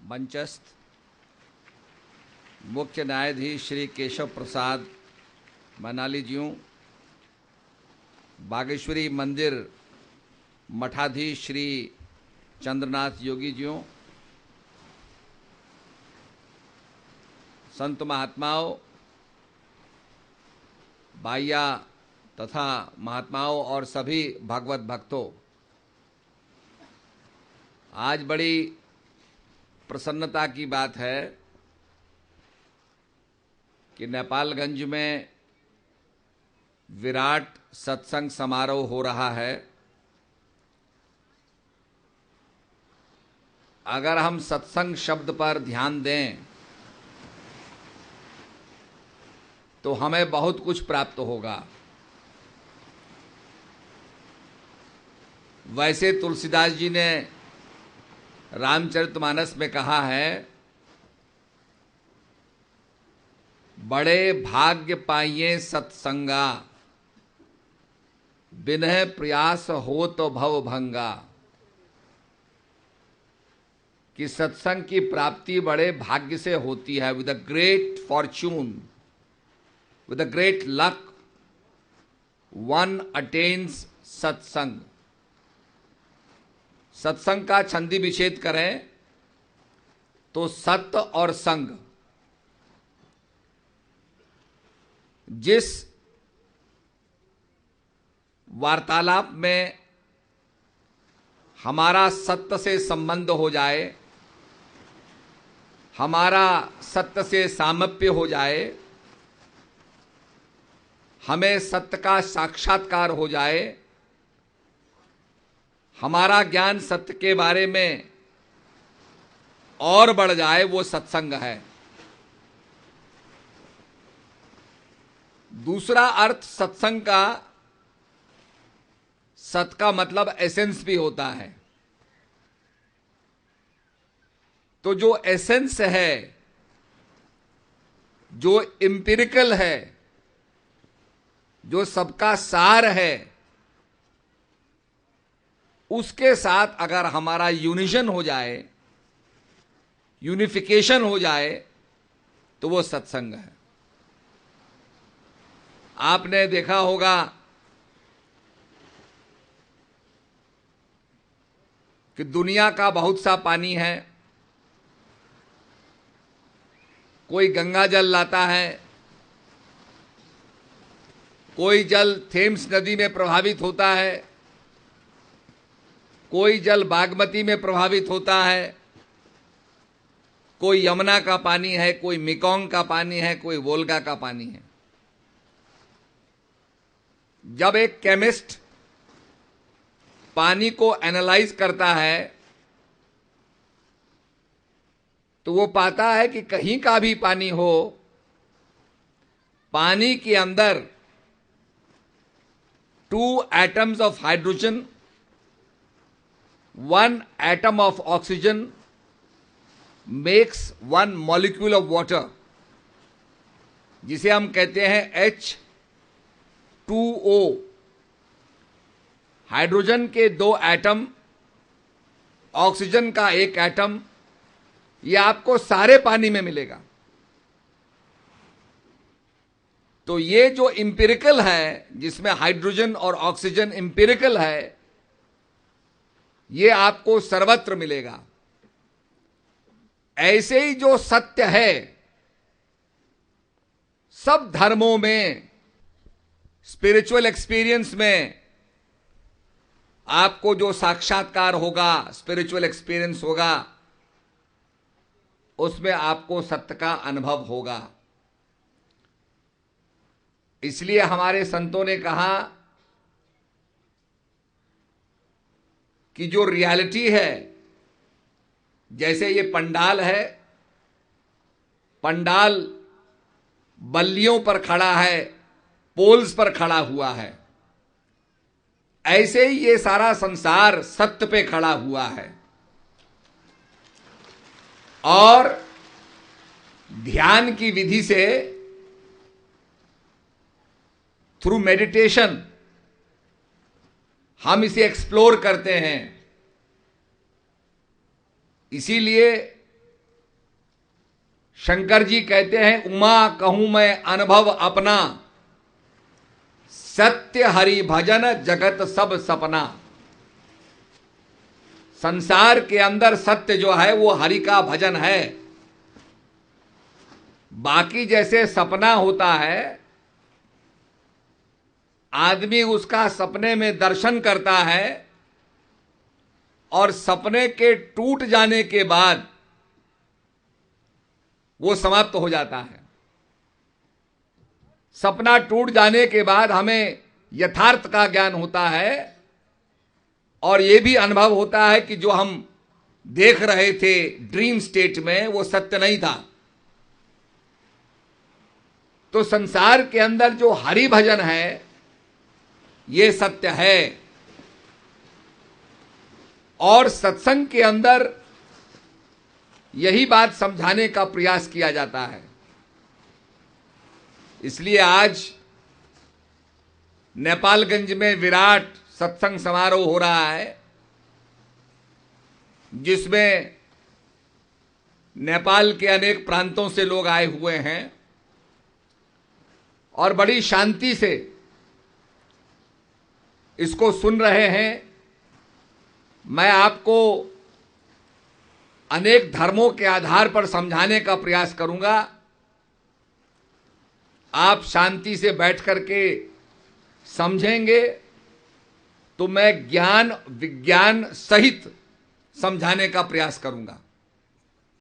मंचस्थ मुख्य न्यायाधीश श्री केशव प्रसाद मनाली जियों, बागेश्वरी मंदिर मठाधीश श्री चंद्रनाथ योगी जियों, संत महात्माओं, भाइया तथा महात्माओं और सभी भगवत भक्तों, आज बड़ी प्रसन्नता की बात है कि नेपालगंज में विराट सत्संग समारोह हो रहा है। अगर हम सत्संग शब्द पर ध्यान दें तो हमें बहुत कुछ प्राप्त होगा। वैसे तुलसीदास जी ने रामचरितमानस में कहा है, बड़े भाग्य पाइये सत्संगा, बिनह प्रयास हो तो भव भंगा। कि सत्संग की प्राप्ति बड़े भाग्य से होती है। With a great Fortune, with a great luck, one attains सत्संग। सत्संग का छंदी विच्छेद करें तो सत्य और संग। जिस वार्तालाप में हमारा सत्य से संबंध हो जाए, हमारा सत्य से सामप्य हो जाए, हमें सत्य का साक्षात्कार हो जाए, हमारा ज्ञान सत्य के बारे में और बढ़ जाए, वो सत्संग है। दूसरा अर्थ सत्संग का, सत का मतलब एसेंस भी होता है। तो जो एसेंस है, जो एम्पिरिकल है, जो सबका सार है, उसके साथ अगर हमारा यूनिशन हो जाए, यूनिफिकेशन हो जाए, तो वो सत्संग है। आपने देखा होगा कि दुनिया का बहुत सा पानी है। कोई गंगा जल लाता है, कोई जल थेम्स नदी में प्रभावित होता है, कोई जल बागमती में प्रभावित होता है, कोई यमुना का पानी है, कोई मेकोंग का पानी है, कोई वोल्गा का पानी है। जब एक केमिस्ट पानी को एनालाइज करता है तो वो पाता है कि कहीं का भी पानी हो, पानी के अंदर 2 atoms of hydrogen, 1 atom of oxygen makes 1 molecule of water, जिसे हम कहते हैं H2O। हाइड्रोजन के 2 एटम, ऑक्सीजन का 1 एटम, यह आपको सारे पानी में मिलेगा। तो ये जो इंपिरिकल है, जिसमें हाइड्रोजन और ऑक्सीजन इंपिरिकल है, ये आपको सर्वत्र मिलेगा। ऐसे ही जो सत्य है, सब धर्मों में, स्पिरिचुअल एक्सपीरियंस में आपको जो साक्षात्कार होगा, स्पिरिचुअल एक्सपीरियंस होगा, उसमें आपको सत्य का अनुभव होगा। इसलिए हमारे संतों ने कहा कि जो रियलिटी है, जैसे ये पंडाल है, पंडाल बल्लियों पर खड़ा है, पोल्स पर खड़ा हुआ है, ऐसे ही ये सारा संसार सत्य पे खड़ा हुआ है। और ध्यान की विधि से, थ्रू मेडिटेशन, हम इसे एक्सप्लोर करते हैं। इसीलिए शंकर जी कहते हैं, उमा कहूं मैं अनुभव अपना, सत्य हरि भजन जगत सब सपना। संसार के अंदर सत्य जो है वो हरि का भजन है। बाकी जैसे सपना होता है, आदमी उसका सपने में दर्शन करता है और सपने के टूट जाने के बाद वो समाप्त हो जाता है। सपना टूट जाने के बाद हमें यथार्थ का ज्ञान होता है और यह भी अनुभव होता है कि जो हम देख रहे थे ड्रीम स्टेट में वो सत्य नहीं था। तो संसार के अंदर जो हरि भजन है ये सत्य है, और सत्संग के अंदर यही बात समझाने का प्रयास किया जाता है। इसलिए आज नेपालगंज में विराट सत्संग समारोह हो रहा है, जिसमें नेपाल के अनेक प्रांतों से लोग आए हुए हैं और बड़ी शांति से इसको सुन रहे हैं। मैं आपको अनेक धर्मों के आधार पर समझाने का प्रयास करूंगा। आप शांति से बैठ करके समझेंगे तो मैं ज्ञान विज्ञान सहित समझाने का प्रयास करूंगा।